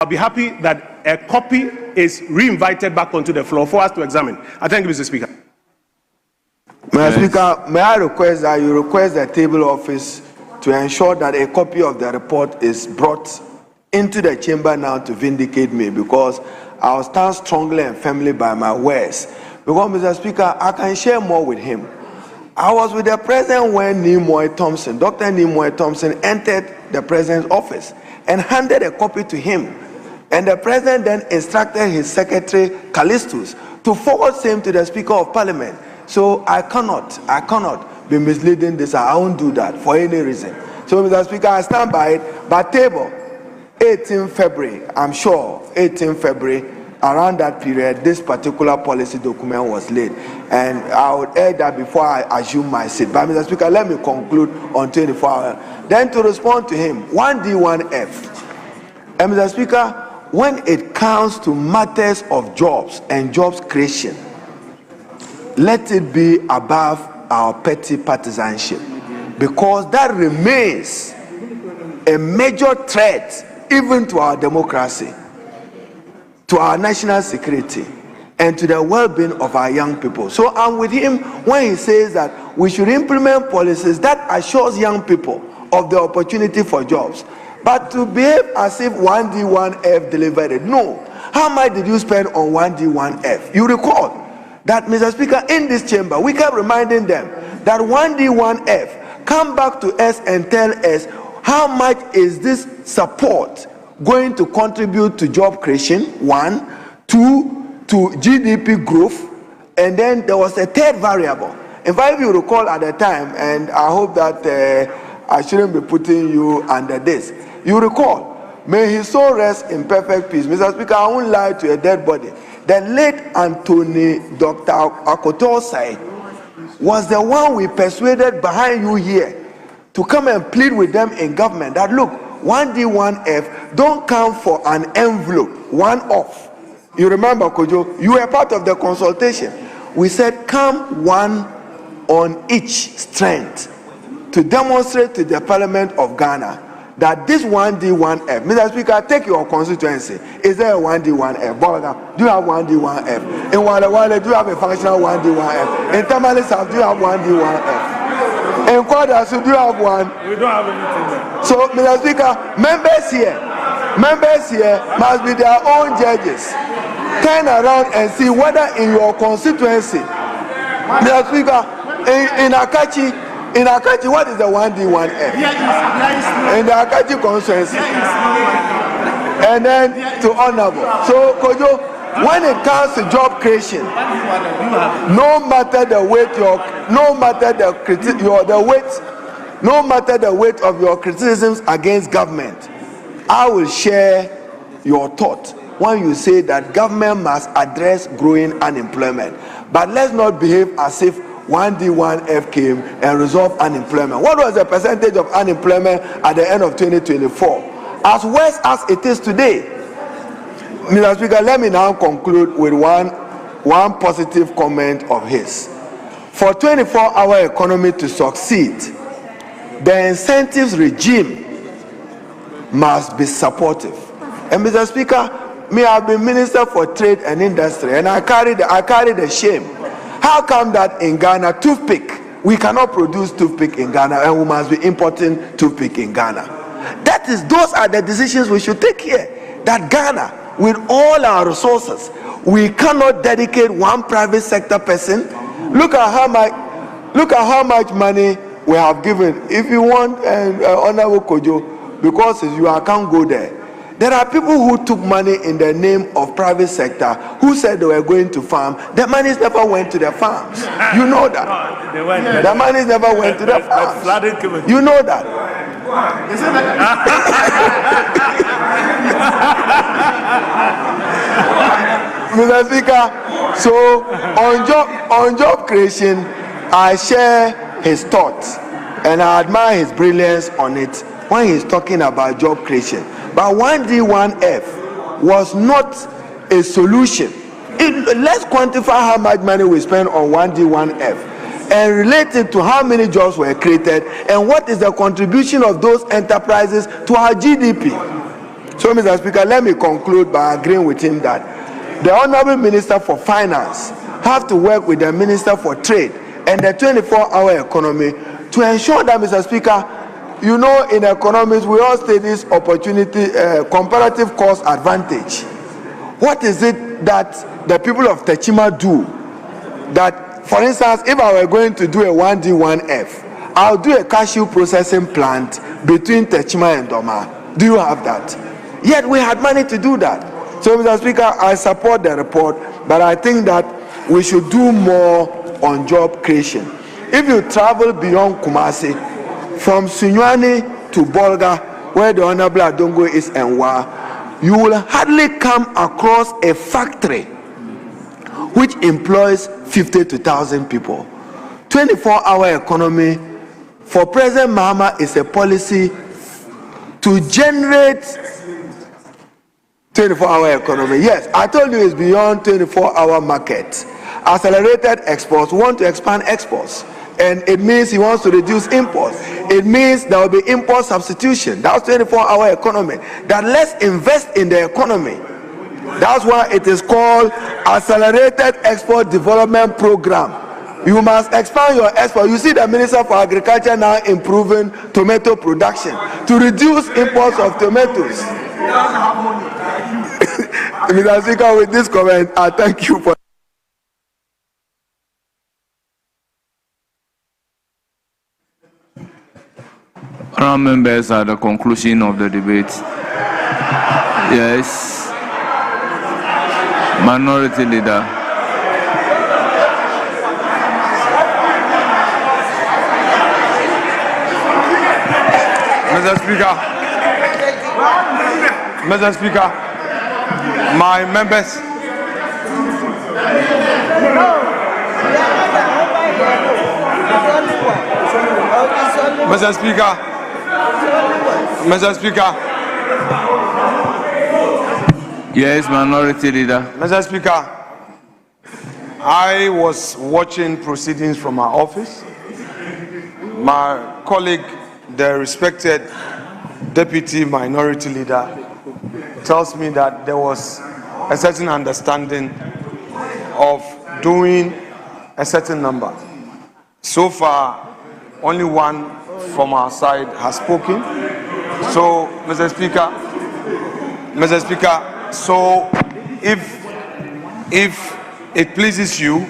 I'll be happy that a copy is re-invited back onto the floor for us to examine. I thank you, Mr. Speaker. Mr. Speaker, may I request that you request the table office to ensure that a copy of the report is brought into the chamber now to vindicate me, because I'll stand strongly and firmly by my words. Because, Mr. Speaker, I can share more with him. I was with the president when Dr. Nimoy Thompson entered the president's office and handed a copy to him. And the president then instructed his secretary, Callistus, to forward same to the Speaker of Parliament. So I cannot be misleading this. I won't do that for any reason. So, Mr. Speaker, I stand by it. But table, 18 February, I'm sure, 18 February, around that period, this particular policy document was laid. And I would add that before I assume my seat. But, Mr. Speaker, let me conclude on 24 hours. Then to respond to him, 1D1F. And, Mr. Speaker, when it comes to matters of jobs and jobs creation, let it be above our petty partisanship, because that remains a major threat even to our democracy, to our national security, and to the well-being of our young people. So I'm with him when he says that we should implement policies that assures young people of the opportunity for jobs. But to behave as if 1D1F delivered it, no. How much did you spend on 1D1F? You recall that, Mr. Speaker, in this chamber, we kept reminding them that 1D1F, come back to us and tell us how much is this support going to contribute to job creation, 1, 2, to GDP growth, and then there was a third variable. In fact, if you recall at the time, and I hope that I shouldn't be putting you under this, you recall, may his soul rest in perfect peace. Mr. Speaker, I won't lie to a dead body. The late Anthony Dr. Akotosai was the one we persuaded behind you here to come and plead with them in government that, look, 1D1F, don't come for an envelope, one off. You remember, Kojo, you were part of the consultation. We said, come one on each strength to demonstrate to the Parliament of Ghana that this 1D1F, Mr. Speaker, take your constituency. Is there a 1D1F? Bolga, do you have 1D1F? In Wale, do you have a functional 1D1F? In Tamale South, do you have 1D1F? In Kwadasu, do you have one? We don't have anything there. So, Mr. Speaker, members here must be their own judges. Turn around and see whether in your constituency, Mr. Speaker, in Akachi, what is the 1D1F? In the Akachi constituency. And then to Honorable. So, Kojo, when it comes to job creation, no matter the weight of your criticisms against government, I will share your thought when you say that government must address growing unemployment. But let's not behave as if 1D1F came and resolved unemployment. What was the percentage of unemployment at the end of 2024? As worse as it is today. Mr. Speaker, let me now conclude with one positive comment of his. For 24-hour economy to succeed, the incentives regime must be supportive. And Mr. Speaker, me, I've been Minister for Trade and Industry, and I carry the shame. How come that in Ghana, toothpick, we cannot produce toothpick in Ghana, and we must be importing toothpick in Ghana? Those are the decisions we should take here. That Ghana, with all our resources, we cannot dedicate one private sector person. Look at how much money we have given. If you want, Honorable Kojo, because you can't go there. There are people who took money in the name of private sector who said they were going to farm. The monies never went to the farms. You know that. The monies never went to the farms. You know that. Mr. Speaker, so on job creation, I share his thoughts and I admire his brilliance on it when he's talking about job creation. But 1D1F was not a solution. Let's quantify how much money we spend on 1D1F and relate it to how many jobs were created and what is the contribution of those enterprises to our GDP. So, Mr. Speaker, let me conclude by agreeing with him that the Honorable Minister for Finance have to work with the Minister for Trade and the 24-hour economy to ensure that, Mr. Speaker, you know, in economics, we all say this opportunity, comparative cost advantage. What is it that the people of Techima do? That, for instance, if I were going to do a 1D1F, I'll do a cashew processing plant between Techima and Doma. Do you have that? Yet we had money to do that. So, Mr. Speaker, I support the report, but I think that we should do more on job creation. If you travel beyond Kumasi, from Sunyani to Bolga, where the Honorable Adongo is and Wa, you will hardly come across a factory which employs 50 to 1,000 people. 24-hour economy for President Mahama is a policy to generate 24-hour economy. Yes, I told you it's beyond 24-hour market. Accelerated exports, we want to expand exports. And it means he wants to reduce imports. It means there will be import substitution. That's 24-hour economy. That let's invest in the economy. That's why it is called Accelerated Export Development Program. You must expand your export. You see the Minister for Agriculture now improving tomato production to reduce imports of tomatoes. Mr. Speaker, with this comment, I thank you for. Honourable members, at the conclusion of the debate. Yes. Minority Leader. Mr. Speaker, my members. Mr. Speaker, Mr. Speaker. Yes, Minority Leader. Mr. Speaker, I was watching proceedings from my office. My colleague, the respected Deputy Minority Leader, tells me that there was a certain understanding of doing a certain number. So far, only one from our side has spoken. So, Mr. Speaker, so if it pleases you,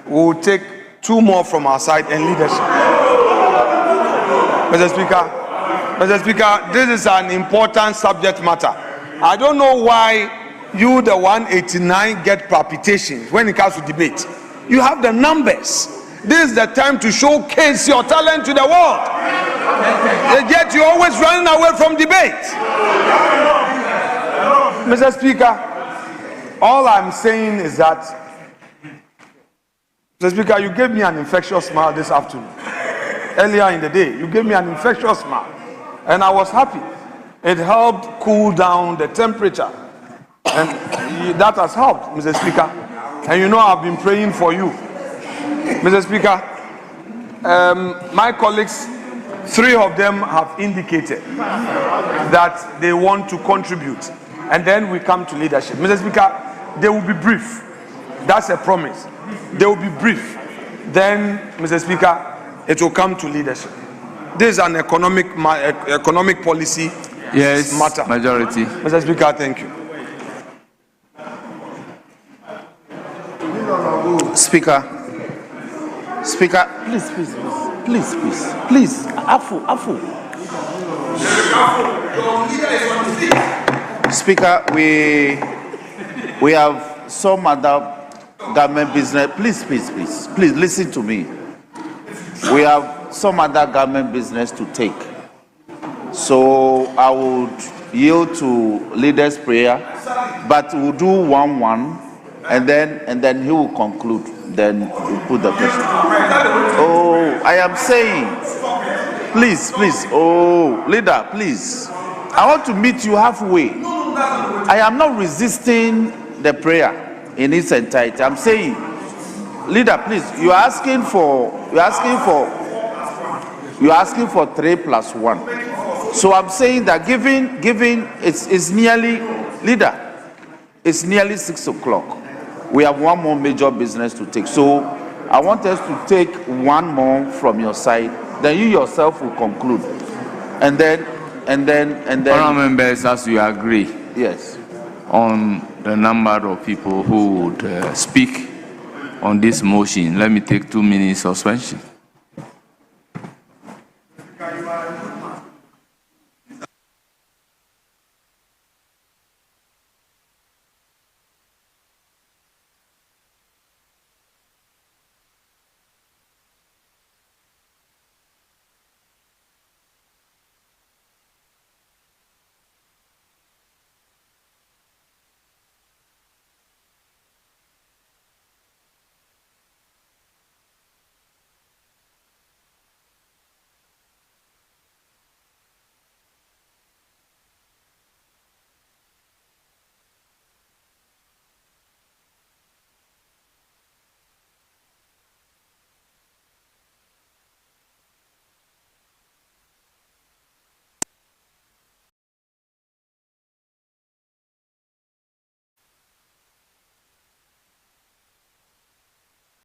we will take two more from our side and leadership. Mr. Speaker, this is an important subject matter. I don't know why you, the 189, get palpitations when it comes to debate. You have the numbers. This is the time to showcase your talent to the world. Yet you're always running away from debate. Mr. Speaker, all I'm saying is that, Mr. Speaker, you gave me an infectious smile this afternoon. Earlier in the day, you gave me an infectious smile. And I was happy. It helped cool down the temperature. And that has helped, Mr. Speaker. And you know I've been praying for you. Mr. Speaker, my colleagues, 3 of them have indicated that they want to contribute. And then we come to leadership. Mr. Speaker, they will be brief. That's a promise. They will be brief. Then, Mr. Speaker, it will come to leadership. This is an economic policy matter. Majority. Mr. Speaker, thank you. Speaker, please, Afu. Speaker, we have some other government business. Please listen to me. We have some other government business to take. So I would yield to leader's prayer, but we'll do 1-1, and then he will conclude. Then we'll put the question. Oh, I am saying, please. Oh, leader, please. I want to meet you halfway. I am not resisting the prayer in its entirety. I'm saying, leader, please. You are asking for 3+1. So I'm saying that given it's nearly, leader, it's nearly 6 o'clock. We have one more major business to take. So I want us to take one more from your side. Then you yourself will conclude. And then. Honourable members, as you agree. Yes. On the number of people who would speak on this motion, let me take 2 minutes suspension.